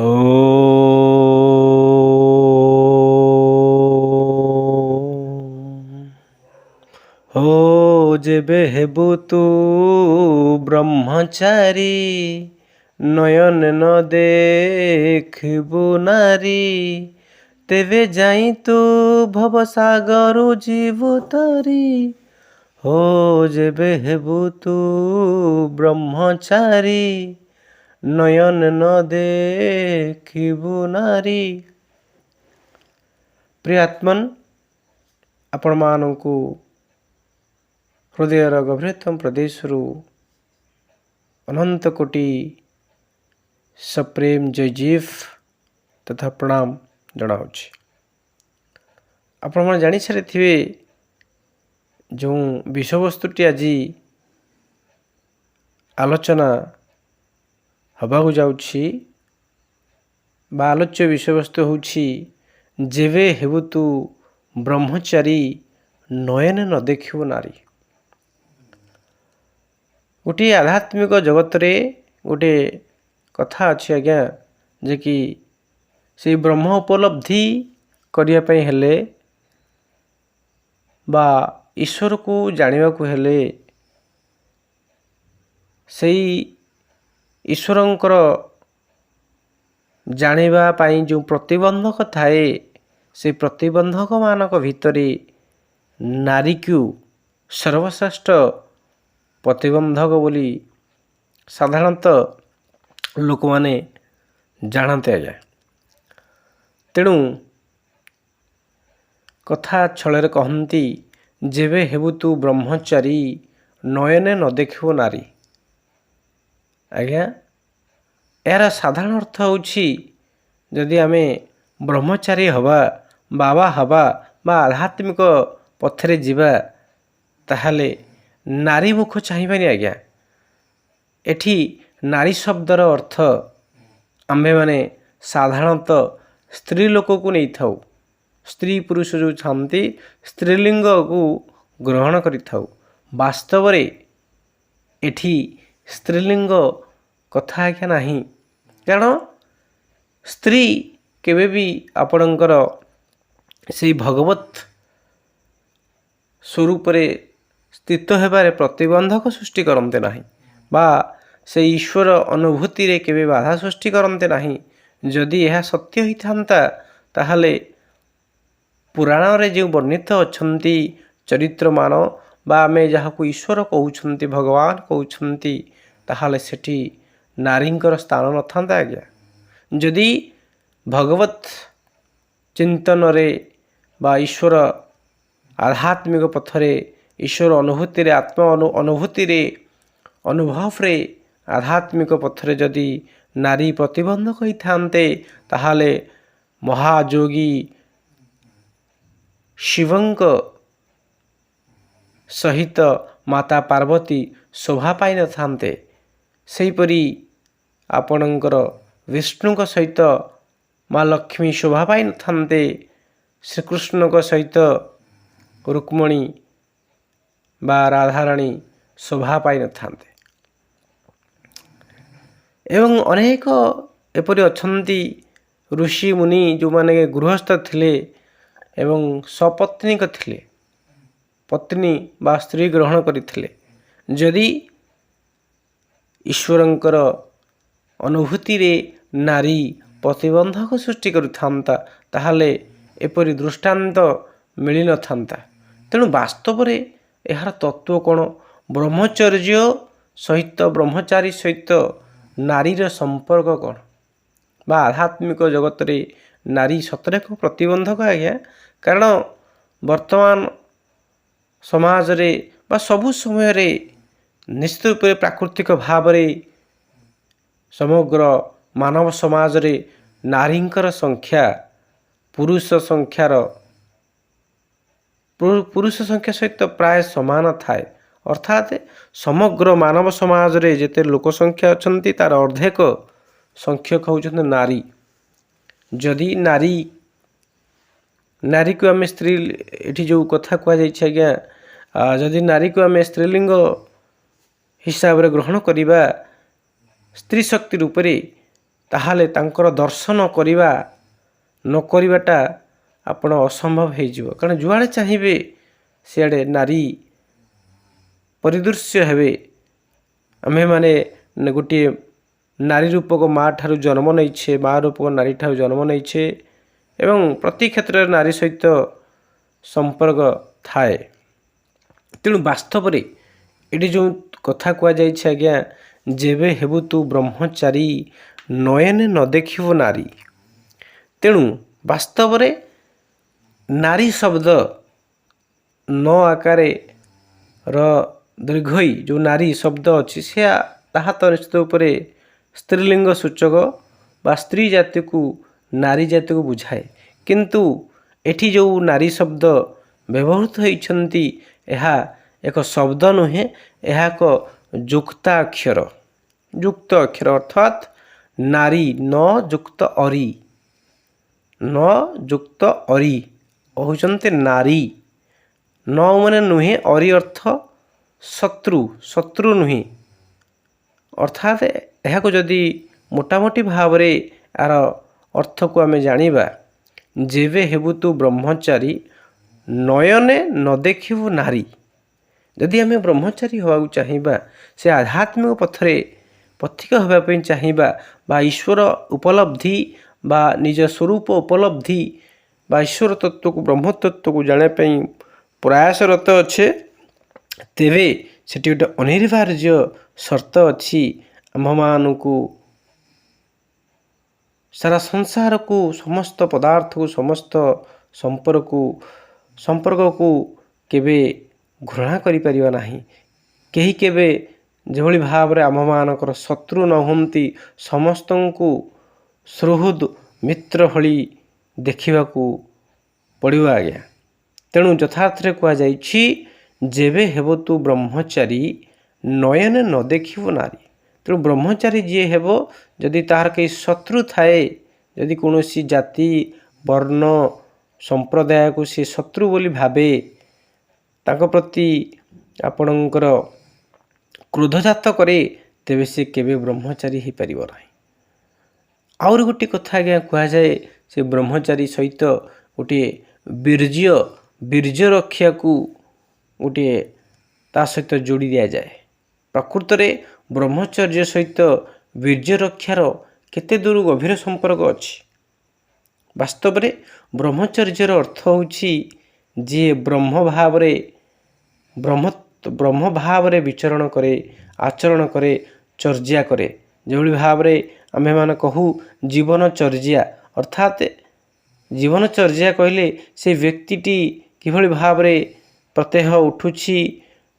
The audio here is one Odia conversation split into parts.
ଓ ହୋ ଯେବେ ହେବୁ ତୁ ବ୍ରହ୍ମଚାରୀ, ନୟନ ନ ଦେଖିବୁ ନାରୀ, ତେବେ ଯାଇ ତୁ ଭବସାଗରୁ ଯିବୁ ତରି। ହୋ ଯେବେ ହେବୁ ତୁ ବ୍ରହ୍ମଚାରୀ, ନୟନ ନ ଦେଖିବୁ ନାରୀ। ପ୍ରିୟ ଆତ୍ମନ୍, ଆପଣମାନଙ୍କୁ ହୃଦୟର ଗଭୀରତମ ପ୍ରଦେଶରୁ ଅନନ୍ତ କୋଟି ସପ୍ରେମ ଜୟଜୀଫ ତଥା ପ୍ରଣାମ ଜଣାଉଛି। ଆପଣମାନେ ଜାଣିସାରିଥିବେ ଯେଉଁ ବିଷୟବସ୍ତୁଟି ଆଜି ଆଲୋଚନା ହେବାକୁ ଯାଉଛି ବା ଆଲୋଚ୍ୟ ବିଷୟବସ୍ତୁ ହେଉଛି ଯେବେ ହେବୁ ତୁ ବ୍ରହ୍ମଚାରୀ, ନୟନ ନ ଦେଖିବୁ ନାରୀ। ଗୋଟିଏ ଆଧ୍ୟାତ୍ମିକ ଜଗତରେ ଗୋଟିଏ କଥା ଅଛି ଆଜ୍ଞା, ଯେ କି ସେଇ ବ୍ରହ୍ମ ଉପଲବ୍ଧି କରିବା ପାଇଁ ହେଲେ ବା ଈଶ୍ୱରକୁ ଜାଣିବାକୁ ହେଲେ ସେଇ ଈଶ୍ୱରଙ୍କର ଜାଣିବା ପାଇଁ ଯେଉଁ ପ୍ରତିବନ୍ଧକ ଥାଏ, ସେ ପ୍ରତିବନ୍ଧକ ମାନଙ୍କ ଭିତରେ ନାରୀକୁ ସର୍ବଶ୍ରେଷ୍ଠ ପ୍ରତିବନ୍ଧକ ବୋଲି ସାଧାରଣତଃ ଲୋକମାନେ ଜାଣନ୍ତି ଆଜ୍ଞା। ତେଣୁ କଥା ଛଳରେ କହନ୍ତି ଯେବେ ହେବୁ ତୁ ବ୍ରହ୍ମଚାରୀ, ନୟନେ ନ ଦେଖିବୁ ନାରୀ। ଆଜ୍ଞା, ଏହାର ସାଧାରଣ ଅର୍ଥ ହେଉଛି ଯଦି ଆମେ ବ୍ରହ୍ମଚାରୀ ହେବା, ବାବା ହେବା ବା ଆଧ୍ୟାତ୍ମିକ ପଥରେ ଯିବା, ତାହେଲେ ନାରୀ ମୁଖ ଚାହିଁବାନି ଆଜ୍ଞା। ଏଠି ନାରୀ ଶବ୍ଦର ଅର୍ଥ ଆମ୍ଭେମାନେ ସାଧାରଣତଃ ସ୍ତ୍ରୀ ଲୋକକୁ ନେଇଥାଉ। ସ୍ତ୍ରୀ ପୁରୁଷ ଯେଉଁ ଥାନ୍ତି ସ୍ତ୍ରୀଲିଙ୍ଗକୁ ଗ୍ରହଣ କରିଥାଉ। ବାସ୍ତବରେ ଏଠି ସ୍ତ୍ରୀଲିଙ୍ଗ କଥା ଆଜ୍ଞା ନାହିଁ, କାରଣ ସ୍ତ୍ରୀ କେବେ ବି ଆପଣଙ୍କର ସେଇ ଭଗବତ ସ୍ୱରୂପରେ ସ୍ଥିତ ହେବାରେ ପ୍ରତିବନ୍ଧକ ସୃଷ୍ଟି କରନ୍ତେ ନାହିଁ ବା ସେ ଈଶ୍ୱର ଅନୁଭୂତିରେ କେବେ ବାଧା ସୃଷ୍ଟି କରନ୍ତେ ନାହିଁ। ଯଦି ଏହା ସତ୍ୟ ହୋଇଥାନ୍ତା ତାହେଲେ ପୁରାଣରେ ଯେଉଁ ବର୍ଣ୍ଣିତ ଅଛନ୍ତି ଚରିତ୍ରମାନ ବା ଆମେ ଯାହାକୁ ଈଶ୍ୱର କହୁଛନ୍ତି, ଭଗବାନ କହୁଛନ୍ତି, ତାହେଲେ ସେଠି ନାରୀଙ୍କର ସ୍ଥାନ ନଥାନ୍ତା ଆଜ୍ଞା। ଯଦି ଭଗବତ ଚିନ୍ତନରେ ବା ଈଶ୍ୱର ଆଧ୍ୟାତ୍ମିକ ପଥରେ, ଈଶ୍ୱର ଅନୁଭୂତିରେ, ଆତ୍ମ ଅନୁଭୂତିରେ, ଅନୁଭବରେ, ଆଧ୍ୟାତ୍ମିକ ପଥରେ ଯଦି ନାରୀ ପ୍ରତିବନ୍ଧକ ହୋଇଥାନ୍ତେ, ତାହେଲେ ମହାଯୋଗୀ ଶିବଙ୍କ ସହିତ ମାତା ପାର୍ବତୀ ଶୋଭା ପାଇନଥାନ୍ତେ। ସେହିପରି ଆପଣଙ୍କର ବିଷ୍ଣୁଙ୍କ ସହିତ ମା ଲକ୍ଷ୍ମୀ ଶୋଭା ପାଇନଥାନ୍ତେ। ଶ୍ରୀକୃଷ୍ଣଙ୍କ ସହିତ ରୁକ୍ମଣୀ ବା ରାଧାରାଣୀ ଶୋଭା ପାଇନଥାନ୍ତେ। ଏବଂ ଅନେକ ଏପରି ଅଛନ୍ତି ଋଷି ମୁନି ଯେଉଁମାନେ ଗୃହସ୍ଥ ଥିଲେ ଏବଂ ସପତ୍ନୀକ ଥିଲେ, ପତ୍ନୀ ବା ସ୍ତ୍ରୀ ଗ୍ରହଣ କରିଥିଲେ। ଯଦି ଈଶ୍ୱରଙ୍କର ଅନୁଭୂତିରେ ନାରୀ ପ୍ରତିବନ୍ଧକ ସୃଷ୍ଟି କରିଥାନ୍ତା, ତାହେଲେ ଏପରି ଦୃଷ୍ଟାନ୍ତ ମିଳିନଥାନ୍ତା। ତେଣୁ ବାସ୍ତବରେ ଏହାର ତତ୍ତ୍ୱ କ'ଣ? ବ୍ରହ୍ମଚର୍ଯ୍ୟ ସହିତ, ବ୍ରହ୍ମଚାରୀ ସହିତ ନାରୀର ସମ୍ପର୍କ କ'ଣ? ବା ଆଧ୍ୟାତ୍ମିକ ଜଗତରେ ନାରୀ ସତରେ ଏକ ପ୍ରତିବନ୍ଧକ ଆଜ୍ଞା। କାରଣ ବର୍ତ୍ତମାନ ସମାଜରେ ବା ସବୁ ସମୟରେ ନିଶ୍ଚିତ ରୂପରେ ପ୍ରାକୃତିକ ଭାବରେ ସମଗ୍ର ମାନବ ସମାଜରେ ନାରୀଙ୍କର ସଂଖ୍ୟା ପୁରୁଷ ସଂଖ୍ୟା ସହିତ ପ୍ରାୟ ସମାନ ଥାଏ। ଅର୍ଥାତ୍ ସମଗ୍ର ମାନବ ସମାଜରେ ଯେତେ ଲୋକ ସଂଖ୍ୟା ଅଛନ୍ତି ତାର ଅର୍ଦ୍ଧେକ ସଂଖ୍ୟକ ହେଉଛନ୍ତି ନାରୀ। ଯଦି ନାରୀକୁ ଆମେ ସ୍ତ୍ରୀ, ଏଠି ଯେଉଁ କଥା କୁହାଯାଇଛି ଆଜ୍ଞା, ଯଦି ନାରୀକୁ ଆମେ ସ୍ତ୍ରୀଲିଙ୍ଗ ହିସାବରେ ଗ୍ରହଣ କରିବା, ସ୍ତ୍ରୀ ଶକ୍ତି ରୂପରେ, ତାହେଲେ ତାଙ୍କର ଦର୍ଶନ କରିବା ନ କରିବାଟା ଆପଣ ଅସମ୍ଭବ ହେଇଯିବ। କାରଣ ଯୁଆଡ଼େ ଚାହିଁବେ ସିଆଡ଼େ ନାରୀ ପରିଦୃଶ୍ୟ ହେବେ। ଆମ୍ଭେମାନେ ଗୋଟିଏ ନାରୀ ରୂପକ ମା ଠାରୁ ଜନ୍ମ ନେଇଛେ, ମା ରୂପକ ନାରୀ ଠାରୁ ଜନ୍ମ ନେଇଛେ ଏବଂ ପ୍ରତି କ୍ଷେତ୍ରରେ ନାରୀ ସହିତ ସମ୍ପର୍କ ଥାଏ। ତେଣୁ ବାସ୍ତବରେ ଏଠି ଯେଉଁ କଥା କୁହାଯାଇଛି ଆଜ୍ଞା, ଯେବେ ହେବୁ ତୁ ବ୍ରହ୍ମଚାରୀ ନୟନେ ନ ଦେଖିବୁ ନାରୀ। ତେଣୁ ବାସ୍ତବରେ ନାରୀ ଶବ୍ଦ ନ ଆକାରେ ର ଦୀର୍ଘଇ ଯେଉଁ ନାରୀ ଶବ୍ଦ ଅଛି ସେ ତାହା ତ ନିଶ୍ଚିତ ଉପରେ ସ୍ତ୍ରୀଲିଙ୍ଗ ସୂଚକ ବା ସ୍ତ୍ରୀ ଜାତିକୁ ନାରୀ ଜାତିକୁ ବୁଝାଏ। କିନ୍ତୁ ଏଠି ଯେଉଁ ନାରୀ ଶବ୍ଦ ବ୍ୟବହୃତ ହୋଇଛନ୍ତି ଏହା ଏକ ଶବ୍ଦ ନୁହେଁ, ଏହା ଏକ ଯୁକ୍ତାକ୍ଷର। ଯୁକ୍ତ ଅକ୍ଷର ଅର୍ଥାତ୍ ନାରୀ ନ ଯୁକ୍ତ ଅରି, ନ ଯୁକ୍ତ ଅରି ହେଉଛନ୍ତି ନାରୀ। ନ ମାନେ ନୁହେଁ, ଅରି ଅର୍ଥ ଶତ୍ରୁ, ଶତ୍ରୁ ନୁହେଁ। ଅର୍ଥାତ୍ ଏହାକୁ ଯଦି ମୋଟାମୋଟି ଭାବରେ ଏହାର ଅର୍ଥକୁ ଆମେ ଜାଣିବା, ଯେବେ ହେବୁ ତୁ ବ୍ରହ୍ମଚାରୀ ନୟନେ ନ ଦେଖିବୁ ନାରୀ। ଯଦି ଆମେ ବ୍ରହ୍ମଚାରୀ ହେବାକୁ ଚାହିଁବା, ସେ ଆଧ୍ୟାତ୍ମିକ ପଥରେ ପଥିକ ହେବା ପାଇଁ ଚାହିଁବା ବା ଈଶ୍ୱର ଉପଲବ୍ଧି ବା ନିଜ ସ୍ୱରୂପ ଉପଲବ୍ଧି ବା ଈଶ୍ୱର ତତ୍ତ୍ୱକୁ ବ୍ରହ୍ମ ତତ୍ତ୍ୱକୁ ଜାଣିବା ପାଇଁ ପ୍ରୟାସରତ ଅଛେ, ତେବେ ସେଠି ଗୋଟେ ଅନିବାର୍ଯ୍ୟ ସର୍ତ୍ତ ଅଛି। ଆମ୍ଭମାନଙ୍କୁ ସାରା ସଂସାରକୁ, ସମସ୍ତ ପଦାର୍ଥକୁ, ସମସ୍ତ ସମ୍ପର୍କକୁ କେବେ ଘୃଣା କରିପାରିବା ନାହିଁ। କେହି କେବେ ଯେଭଳି ଭାବରେ ଆମ୍ଭମାନଙ୍କର ଶତ୍ରୁ ନ ହୁଅନ୍ତି, ସମସ୍ତଙ୍କୁ ସୁହୃଦ ମିତ୍ର ଭଳି ଦେଖିବାକୁ ପଡ଼ିବ ଆଜ୍ଞା। ତେଣୁ ଯଥାର୍ଥରେ କୁହାଯାଇଛି, ଯେବେ ହେବ ତୁ ବ୍ରହ୍ମଚାରୀ ନୟନେ ନ ଦେଖିବୁ ନାରୀ। ତେଣୁ ବ୍ରହ୍ମଚାରୀ ଯିଏ ହେବ, ଯଦି ତାହାର କେହି ଶତ୍ରୁ ଥାଏ, ଯଦି କୌଣସି ଜାତି ବର୍ଣ୍ଣ ସମ୍ପ୍ରଦାୟକୁ ସେ ଶତ୍ରୁ ବୋଲି ଭାବେ, ତାଙ୍କ ପ୍ରତି ଆପଣଙ୍କର କ୍ରୋଧଜାତ କରେ, ତେବେ ସେ କେବେ ବ୍ରହ୍ମଚାରୀ ହୋଇପାରିବ ନାହିଁ। ଆହୁରି ଗୋଟିଏ କଥା ଆଜ୍ଞା କୁହାଯାଏ, ସେ ବ୍ରହ୍ମଚାରୀ ସହିତ ଗୋଟିଏ ବୀର୍ଯ୍ୟ ରକ୍ଷାକୁ ଗୋଟିଏ ତା ସହିତ ଯୋଡ଼ି ଦିଆଯାଏ। ପ୍ରକୃତରେ ବ୍ରହ୍ମଚର୍ଯ୍ୟ ସହିତ ବୀର୍ଯ୍ୟ ରକ୍ଷାର କେତେ ଦୂର ଗଭୀର ସମ୍ପର୍କ ଅଛି। ବାସ୍ତବରେ ବ୍ରହ୍ମଚର୍ଯ୍ୟର ଅର୍ଥ ହେଉଛି ଯିଏ ବ୍ରହ୍ମ ଭାବରେ ବିଚରଣ କରେ, ଆଚରଣ କରେ, ଚର୍ଯ୍ୟା କରେ। ଯେଉଁଭଳି ଭାବରେ ଆମ୍ଭେମାନେ କହୁ ଜୀବନଚର୍ଯ୍ୟା, ଅର୍ଥାତ୍ ଜୀବନଚର୍ଯ୍ୟା କହିଲେ ସେ ବ୍ୟକ୍ତିଟି କିଭଳି ଭାବରେ ପ୍ରତ୍ୟହ ଉଠୁଛି,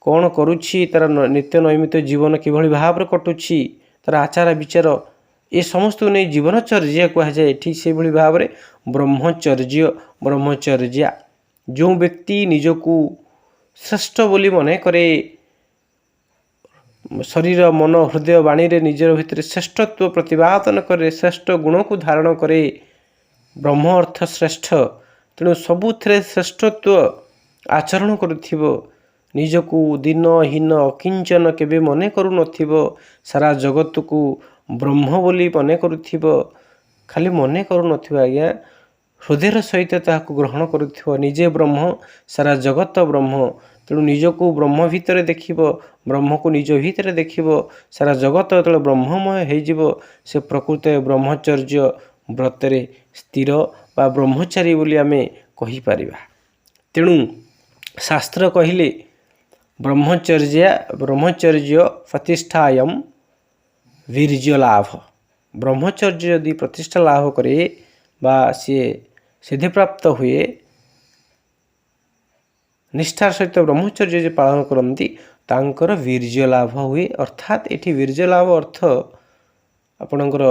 କ'ଣ କରୁଛି, ତା'ର ନିତ୍ୟ ନୈମିତ୍ୟ ଜୀବନ କିଭଳି ଭାବରେ କଟୁଛି, ତା'ର ଆଚାର ବିଚାର, ଏ ସମସ୍ତକୁ ନେଇ ଜୀବନଚର୍ଯ୍ୟା କୁହାଯାଏ। ଠିକ୍ ସେଭଳି ଭାବରେ ବ୍ରହ୍ମଚର୍ଯ୍ୟା ଯେଉଁ ବ୍ୟକ୍ତି ନିଜକୁ ଶ୍ରେଷ୍ଠ ବୋଲି ମନେ କରେ, ଶରୀର ମନ ହୃଦୟ ବାଣୀରେ ନିଜର ଭିତରେ ଶ୍ରେଷ୍ଠତ୍ୱ ପ୍ରତିପାଦନ କରେ, ଶ୍ରେଷ୍ଠ ଗୁଣକୁ ଧାରଣ କରେ। ବ୍ରହ୍ମ ଅର୍ଥ ଶ୍ରେଷ୍ଠ, ତେଣୁ ସବୁଥିରେ ଶ୍ରେଷ୍ଠତ୍ୱ ଆଚରଣ କରୁଥିବ, ନିଜକୁ ଦିନହୀନ ଅକିଞ୍ଚନ କେବେ ମନେ କରୁନଥିବ, ସାରା ଜଗତକୁ ବ୍ରହ୍ମ ବୋଲି ମନେ କରୁଥିବ। ଖାଲି ମନେ କରୁନଥିବ ଆଜ୍ଞା, ହୃଦୟର ସହିତ ତାହାକୁ ଗ୍ରହଣ କରୁଥିବ। ନିଜେ ବ୍ରହ୍ମ, ସାରା ଜଗତ ବ୍ରହ୍ମ। ତେଣୁ ନିଜକୁ ବ୍ରହ୍ମ ଭିତରେ ଦେଖିବ, ବ୍ରହ୍ମକୁ ନିଜ ଭିତରେ ଦେଖିବ, ସାରା ଜଗତ ଯେତେବେଳେ ବ୍ରହ୍ମମୟ ହେଇଯିବ, ସେ ପ୍ରକୃତ ବ୍ରହ୍ମଚର୍ଯ୍ୟ ବ୍ରତରେ ସ୍ଥିର ବା ବ୍ରହ୍ମଚାରୀ ବୋଲି ଆମେ କହିପାରିବା। ତେଣୁ ଶାସ୍ତ୍ର କହିଲେ ବ୍ରହ୍ମଚର୍ଯ୍ୟ ପ୍ରତିଷ୍ଠାୟମ୍ ବୀର୍ଯ୍ୟ ଲାଭ। ବ୍ରହ୍ମଚର୍ଯ୍ୟ ଯଦି ପ୍ରତିଷ୍ଠା ଲାଭ କରେ ବା ସିଏ ସିଦ୍ଧିପ୍ରାପ୍ତ ହୁଏ, ନିଷ୍ଠାର ସହିତ ବ୍ରହ୍ମଚର୍ଯ୍ୟ ଯେ ପାଳନ କରନ୍ତି, ତାଙ୍କର ବୀର୍ଯ୍ୟ ଲାଭ ହୁଏ। ଅର୍ଥାତ୍ ଏଠି ବୀର୍ଯ୍ୟ ଲାଭ ଅର୍ଥ ଆପଣଙ୍କର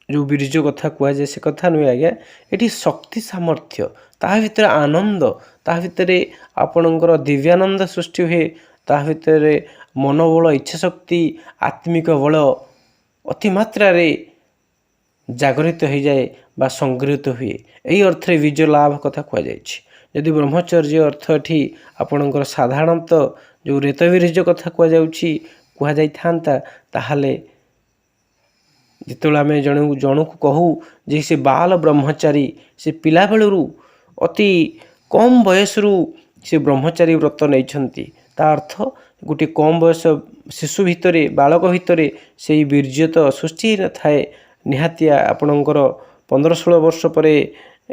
ଯେଉଁ ବୀର୍ଯ୍ୟ କଥା କୁହାଯାଏ ସେ କଥା ନୁହେଁ ଆଜ୍ଞା। ଏଠି ଶକ୍ତି ସାମର୍ଥ୍ୟ, ତାହା ଭିତରେ ଆନନ୍ଦ, ତାହା ଭିତରେ ଆପଣଙ୍କର ଦିବ୍ୟାନନ୍ଦ ସୃଷ୍ଟି ହୁଏ, ତାହା ଭିତରେ ମନୋବଳ, ଇଚ୍ଛାଶକ୍ତି, ଆତ୍ମିକ ବଳ ଅତିମାତ୍ରାରେ ଜାଗରିତ ହୋଇଯାଏ ବା ସଂଗୃହୀତ ହୁଏ। ଏହି ଅର୍ଥରେ ବୀର୍ଯ୍ୟ ଲାଭ କଥା କୁହାଯାଇଛି। ଯଦି ବ୍ରହ୍ମଚର୍ଯ୍ୟ ଅର୍ଥ ଏଠି ଆପଣଙ୍କର ସାଧାରଣତଃ ଯେଉଁ ରେତବୀର୍ଯ୍ୟ କଥା କୁହାଯାଇଥାନ୍ତା, ତାହେଲେ ଯେତେବେଳେ ଆମେ ଜଣକୁ କହୁ ଯେ ସେ ବାଲ ବ୍ରହ୍ମଚାରୀ, ସେ ପିଲାବେଳରୁ ଅତି କମ୍ ବୟସରୁ ସେ ବ୍ରହ୍ମଚାରୀ ବ୍ରତ ନେଇଛନ୍ତି, ତା ଅର୍ଥ ଗୋଟିଏ କମ୍ ବୟସ ଶିଶୁ ଭିତରେ, ବାଳକ ଭିତରେ ସେଇ ବୀର୍ଯ୍ୟ ତ ସୃଷ୍ଟି ନଥାଏ। ନିହାତି ଆପଣଙ୍କର 15-16 ବର୍ଷ ପରେ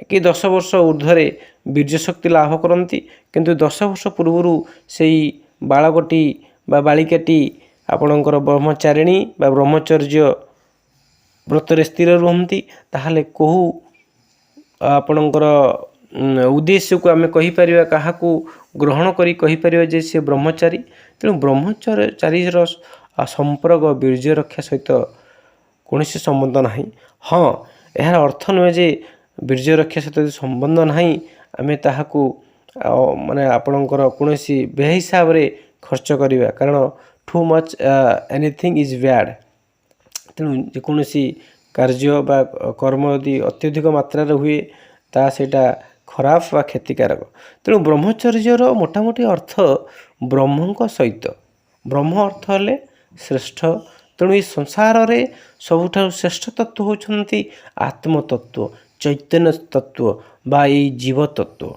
କି 10 ବର୍ଷ ଉର୍ଦ୍ଧ୍ୱରେ ବୀର୍ଯ୍ୟ ଶକ୍ତି ଲାଭ କରନ୍ତି, କିନ୍ତୁ 10 ବର୍ଷ ପୂର୍ବରୁ ସେଇ ବାଳକଟି ବା ବାଳିକାଟି ଆପଣଙ୍କର ବ୍ରହ୍ମଚାରିଣୀ ବା ବ୍ରହ୍ମଚର୍ଯ୍ୟ ବ୍ରତରେ ସ୍ଥିର ରୁହନ୍ତି। ତାହେଲେ କେଉଁ ଆପଣଙ୍କର ଉଦ୍ଦେଶ୍ୟକୁ ଆମେ କହିପାରିବା, କାହାକୁ ଗ୍ରହଣ କରି କହିପାରିବା ଯେ ସେ ବ୍ରହ୍ମଚାରୀ? ତେଣୁ ବ୍ରହ୍ମଚାରୀର ସମ୍ପର୍କ ବୀର୍ଯ୍ୟ ରକ୍ଷା ସହିତ କୌଣସି ସମ୍ବନ୍ଧ ନାହିଁ। ହଁ, ଏହାର ଅର୍ଥ ନୁହେଁ ଯେ ବୀର୍ଯ୍ୟ ରକ୍ଷା ସହିତ ଯଦି ସମ୍ବନ୍ଧ ନାହିଁ ଆମେ ତାହାକୁ ମାନେ ଆପଣଙ୍କର କୌଣସି ବେହିସାବରେ ଖର୍ଚ୍ଚ କରିବା, କାରଣ too much anything is bad. ତେଣୁ ଯେକୌଣସି କାର୍ଯ୍ୟ ବା କର୍ମ ଯଦି ଅତ୍ୟଧିକ ମାତ୍ରାରେ ହୁଏ ତାହା ସେଇଟା ଖରାପ ବା କ୍ଷତିକାରକ। ତେଣୁ ବ୍ରହ୍ମଚର୍ଯ୍ୟର ମୋଟାମୋଟି ଅର୍ଥ ବ୍ରହ୍ମଙ୍କ ସହିତ। ବ୍ରହ୍ମ ଅର୍ଥ ହେଲେ ଶ୍ରେଷ୍ଠ। ତେଣୁ ଏ ସଂସାରରେ ସବୁଠାରୁ ଶ୍ରେଷ୍ଠ ତତ୍ତ୍ୱ ହେଉଛନ୍ତି ଆତ୍ମତତ୍ତ୍ୱ, ଚୈତନ୍ୟ ତତ୍ତ୍ୱ ବା ଏଇ ଜୀବ ତତ୍ତ୍ୱ।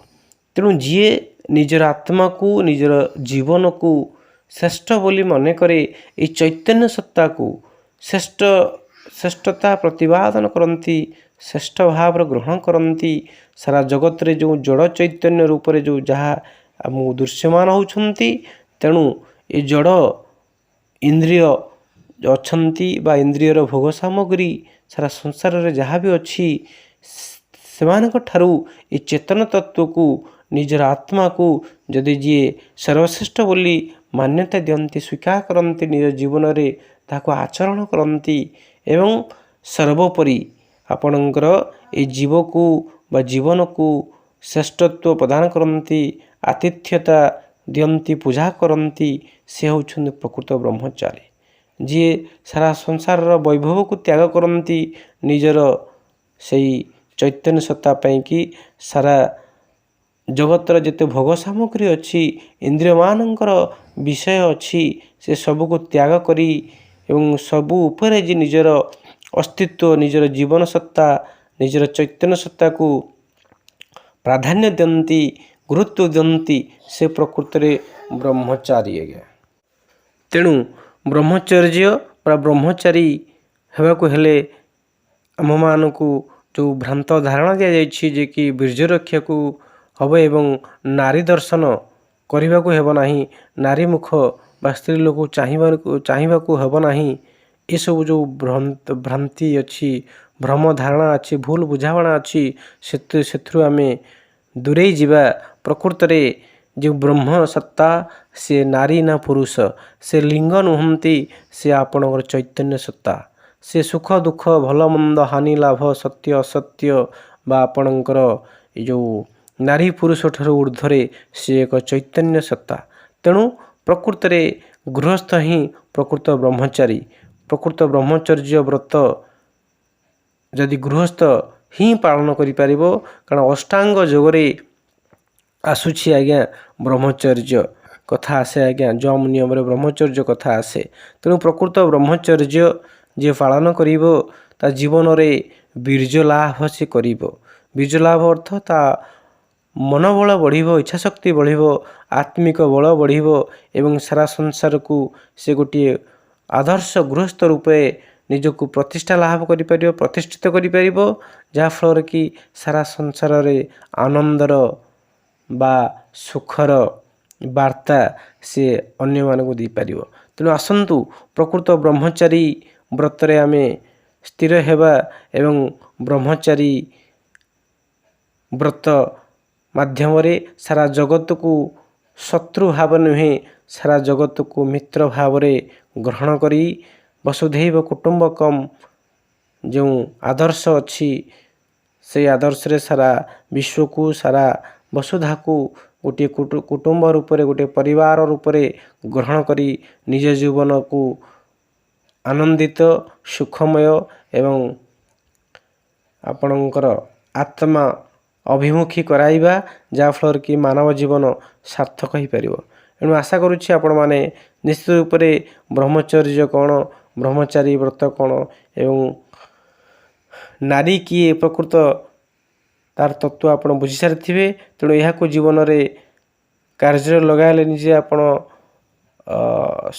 ତେଣୁ ଯିଏ ନିଜର ଆତ୍ମାକୁ, ନିଜର ଜୀବନକୁ ଶ୍ରେଷ୍ଠ ବୋଲି ମନେ କରେ, ଏଇ ଚୈତନ୍ୟ ସତ୍ତାକୁ ଶ୍ରେଷ୍ଠତା ପ୍ରତିପାଦନ କରନ୍ତି, ଶ୍ରେଷ୍ଠ ଭାବରେ ଗ୍ରହଣ କରନ୍ତି। ସାରା ଜଗତରେ ଯେଉଁ ଜଡ଼ ଚୈତନ୍ୟ ରୂପରେ ଯେଉଁ ଯାହା ଆମକୁ ଦୃଶ୍ୟମାନ ହେଉଛନ୍ତି, ତେଣୁ ଏ ଜଡ଼ ଇନ୍ଦ୍ରିୟ ଅଛନ୍ତି ବା ଇନ୍ଦ୍ରିୟର ଭୋଗ ସାମଗ୍ରୀ ସାରା ସଂସାରରେ ଯାହା ବି ଅଛି, ସେମାନଙ୍କ ଠାରୁ ଏ ଚେତନ ତତ୍ତ୍ୱକୁ, ନିଜର ଆତ୍ମାକୁ ଯଦି ଯିଏ ସର୍ବଶ୍ରେଷ୍ଠ ବୋଲି ମାନ୍ୟତା ଦିଅନ୍ତି, ସ୍ୱୀକାର କରନ୍ତି, ନିଜ ଜୀବନରେ ତାହାକୁ ଆଚରଣ କରନ୍ତି ଏବଂ ସର୍ବୋପରି ଆପଣଙ୍କର ଏ ଜୀବକୁ ବା ଜୀବନକୁ ଶ୍ରେଷ୍ଠତ୍ୱ ପ୍ରଦାନ କରନ୍ତି, ଆତିଥ୍ୟତା ଦିଅନ୍ତି, ପୂଜା କରନ୍ତି, ସେ ହେଉଛନ୍ତି ପ୍ରକୃତ ବ୍ରହ୍ମଚାରୀ। ଯିଏ ସାରା ସଂସାରର ବୈଭବକୁ ତ୍ୟାଗ କରନ୍ତି ନିଜର ସେଇ ଚୈତନ୍ୟ ସତ୍ତା ପାଇଁକି, ସାରା ଜଗତର ଯେତେ ଭୋଗ ସାମଗ୍ରୀ ଅଛି, ଇନ୍ଦ୍ରିୟମାନଙ୍କର ବିଷୟ ଅଛି, ସେ ସବୁକୁ ତ୍ୟାଗ କରି ଏବଂ ସବୁ ଉପରେ ଯେ ନିଜର ଅସ୍ତିତ୍ୱ, ନିଜର ଜୀବନ ସତ୍ତା, ନିଜର ଚୈତନ୍ୟ ସତ୍ତାକୁ ପ୍ରାଧାନ୍ୟ ଦିଅନ୍ତି, ଗୁରୁତ୍ୱ ଦିଅନ୍ତି, ସେ ପ୍ରକୃତରେ ବ୍ରହ୍ମଚାରୀ ଆଜ୍ଞା। ତେଣୁ ବ୍ରହ୍ମଚର୍ଯ୍ୟ ବା ବ୍ରହ୍ମଚାରୀ ହେବାକୁ ହେଲେ ଆମମାନଙ୍କୁ ଯେଉଁ ଭ୍ରାନ୍ତ ଧାରଣା ଦିଆଯାଇଛି ଯେ କି ବୀର୍ଯ୍ୟ ରକ୍ଷାକୁ ହେବ ଏବଂ ନାରୀ ଦର୍ଶନ କରିବାକୁ ହେବ ନାହିଁ, ନାରୀ ମୁଖ ବା ସ୍ତ୍ରୀ ଲୋକ ଚାହିଁବାକୁ ହେବ ନାହିଁ, ଏସବୁ ଯେଉଁ ଭ୍ରାନ୍ତି ଅଛି, ଭ୍ରମ ଧାରଣା ଅଛି, ଭୁଲ ବୁଝାମଣା ଅଛି, ସେଥିରୁ ଆମେ ଦୂରେଇ ଯିବା। ପ୍ରକୃତରେ ଯେଉଁ ବ୍ରହ୍ମ ସତ୍ତା, ସେ ନାରୀ ନା ପୁରୁଷ, ସେ ଲିଙ୍ଗ ନୁହନ୍ତି, ସେ ଆପଣଙ୍କର ଚୈତନ୍ୟ ସତ୍ତା। ସେ ସୁଖ ଦୁଃଖ, ଭଲ ମନ୍ଦ, ହାନି ଲାଭ, ସତ୍ୟ ଅସତ୍ୟ ବା ଆପଣଙ୍କର ଏ ଯେଉଁ ନାରୀ ପୁରୁଷ ଠାରୁ ଉର୍ଦ୍ଧ୍ୱରେ ସେ ଏକ ଚୈତନ୍ୟ ସତ୍ତା। ତେଣୁ ପ୍ରକୃତରେ ଗୃହସ୍ଥ ହିଁ ପ୍ରକୃତ ବ୍ରହ୍ମଚାରୀ। ପ୍ରକୃତ ବ୍ରହ୍ମଚର୍ଯ୍ୟ ବ୍ରତ ଯଦି ଗୃହସ୍ଥ ହିଁ ପାଳନ କରିପାରିବ, କାରଣ ଅଷ୍ଟାଙ୍ଗ ଯୋଗରେ ଆସୁଛି ଆଜ୍ଞା ବ୍ରହ୍ମଚର୍ଯ୍ୟ କଥା ଆସେ ଆଜ୍ଞା, ଯମ ନିୟମରେ ବ୍ରହ୍ମଚର୍ଯ୍ୟ କଥା ଆସେ। ତେଣୁ ପ୍ରକୃତ ବ୍ରହ୍ମଚର୍ଯ୍ୟ ଯିଏ ପାଳନ କରିବ ତା ଜୀବନରେ ବୀର୍ଯ୍ୟ ଲାଭ ସେ କରିବ। ବୀର୍ଯ୍ୟ ଲାଭ ଅର୍ଥ ତା ମନୋବଳ ବଢ଼ିବ, ଇଚ୍ଛାଶକ୍ତି ବଢ଼ିବ, ଆତ୍ମିକ ବଳ ବଢ଼ିବ ଏବଂ ସାରା ସଂସାରକୁ ସେ ଗୋଟିଏ ଆଦର୍ଶ ଗୃହସ୍ଥ ରୂପେ ନିଜକୁ ପ୍ରତିଷ୍ଠା ଲାଭ କରିପାରିବ, ପ୍ରତିଷ୍ଠିତ କରିପାରିବ, ଯାହାଫଳରେ କି ସାରା ସଂସାରରେ ଆନନ୍ଦର ବା ସୁଖର ବାର୍ତ୍ତା ସେ ଅନ୍ୟମାନଙ୍କୁ ଦେଇପାରିବ। ତେଣୁ ଆସନ୍ତୁ ପ୍ରକୃତ ବ୍ରହ୍ମଚାରୀ ବ୍ରତରେ ଆମେ ସ୍ଥିର ହେବା ଏବଂ ବ୍ରହ୍ମଚାରୀ ବ୍ରତ ମାଧ୍ୟମରେ ସାରା ଜଗତକୁ ଶତ୍ରୁ ଭାବ ନୁହେଁ, ସାରା ଜଗତକୁ ମିତ୍ର ଭାବରେ ଗ୍ରହଣ କରି ବସୁଧୈବ କୁଟୁମ୍ବକମ୍ ଯେଉଁ ଆଦର୍ଶ ଅଛି, ସେଇ ଆଦର୍ଶରେ ସାରା ବିଶ୍ୱକୁ, ସାରା ବସୁଧାକୁ ଗୋଟିଏ କୁଟୁମ୍ବ ରୂପରେ, ଗୋଟିଏ ପରିବାର ରୂପରେ ଗ୍ରହଣ କରି ନିଜ ଜୀବନକୁ ଆନନ୍ଦିତ, ସୁଖମୟ ଏବଂ ଆପଣଙ୍କର ଆତ୍ମା ଅଭିମୁଖୀ କରାଇବା, ଯାହାଫଳରେ କି ମାନବ ଜୀବନ ସାର୍ଥକ ହୋଇପାରିବ। ଏଣୁ ଆଶା କରୁଛି ଆପଣମାନେ ନିଶ୍ଚିତ ରୂପରେ ବ୍ରହ୍ମଚର୍ଯ୍ୟ କ'ଣ, ବ୍ରହ୍ମଚାରୀ ବ୍ରତ କ'ଣ ଏବଂ ନାରୀ କିଏ ପ୍ରକୃତ ତାର ତତ୍ତ୍ୱ ଆପଣ ବୁଝି ସାରିଥିବେ। ତେଣୁ ଏହାକୁ ଜୀବନରେ କାର୍ଯ୍ୟରେ ଲଗାଇଲେ ନିଜେ ଆପଣ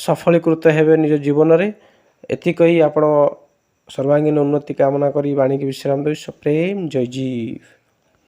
ସଫଳୀକୃତ ହେବେ ନିଜ ଜୀବନରେ। ଏତିକି କହି ଆପଣ ସର୍ବାଙ୍ଗୀନ ଉନ୍ନତି କାମନା କରି ବାଣୀକି ବିଶ୍ରାମ ଦେବି। ସପ୍ରେମ ଜୟ ଜୀବ।